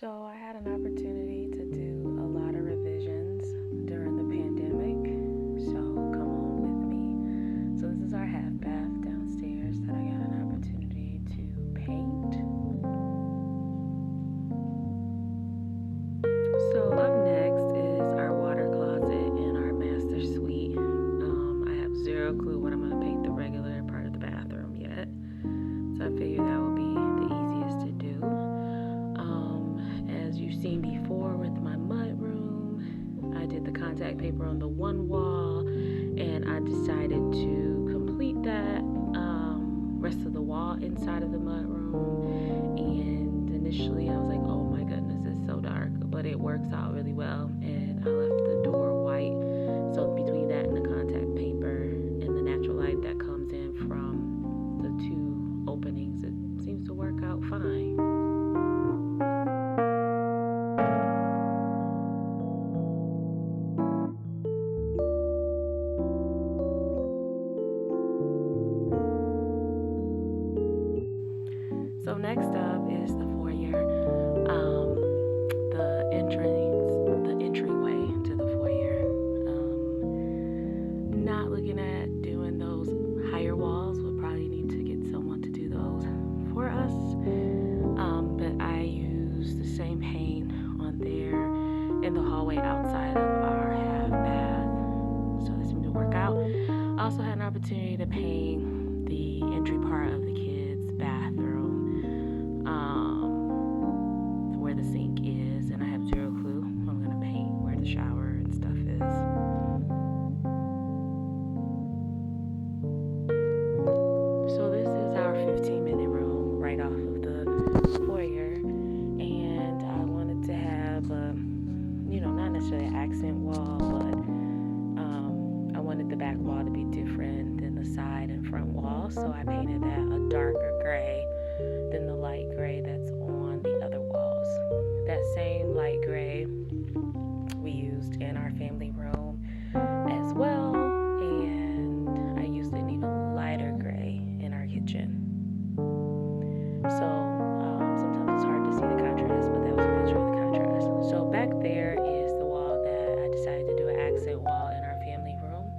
So I had an opportunity to do a lot of revisions during the pandemic. So come on with me. So this is our half bath downstairs that I got an opportunity to paint. So up next is our water closet in our master suite. I have zero clue what I'm going to paint the regular part of the bathroom yet. So I figured that would be the easiest to do. As you've seen before with my mud room, I did the contact paper on the one wall, and I decided to complete that rest of the wall inside of the mud room. And initially I was like, oh my goodness, it's so dark, but it works out really well. And I left the door white, so between that and the contact paper and the natural light that comes in from the two openings, it seems to work out fine. So next up is the foyer, the entryway to the foyer. Not looking at doing those higher walls. We'll probably need to get someone to do those for us. But I use the same paint on there in the hallway outside of our half bath. So that seemed to work out. I also had an opportunity to paint the entry part of the kids' bathroom. Where the sink is, and I have zero clue. I'm gonna paint where the shower and stuff is. So this is our 15-minute room right off of the foyer, and I wanted to have not necessarily an accent wall, but I wanted the back wall to be different than the side and front wall, so I painted that a darker gray than the light gray that's on the other walls. That same light gray we used in our family room as well, and I used an even lighter gray in our kitchen. So sometimes it's hard to see the contrast, but that was a picture of the contrast. So back there is the wall that I decided to do an accent wall in our family room.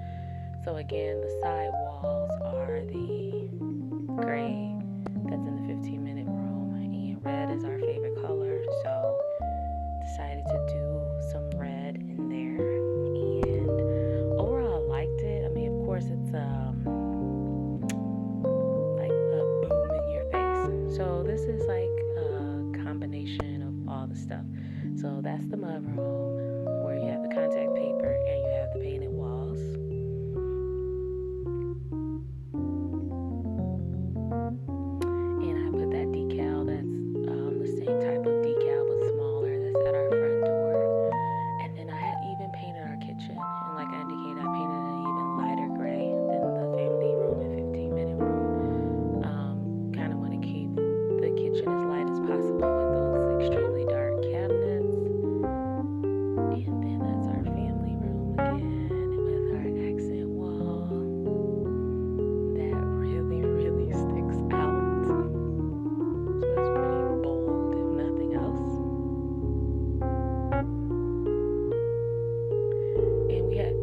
So again, the side walls are the gray that's in the 15-minute room, and red is our favorite color, so decided to do some red in there. And overall I liked it. I mean, of course it's like a boom in your face. So this is like a combination of all the stuff. So that's the mud room where you have the contact paper and you have the painted walls.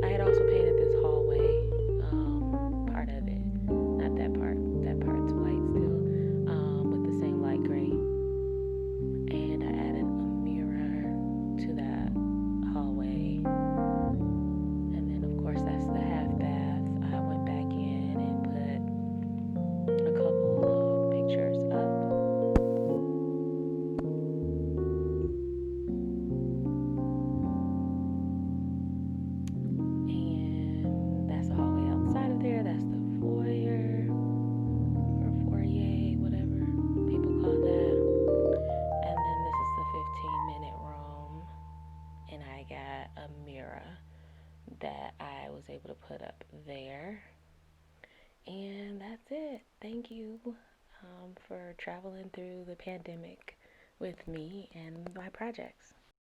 I had also painted this hallway part of it. Not that part. That part's white still, with the same light gray. And I added a mirror to that hallway. And then of course that's the half bath. I went back in and put a couple of pictures up. That's the foyer, or foyer, whatever people call that. And then this is the 15-minute room, and I got a mirror that I was able to put up there. And that's it. Thank you for traveling through the pandemic with me and my projects.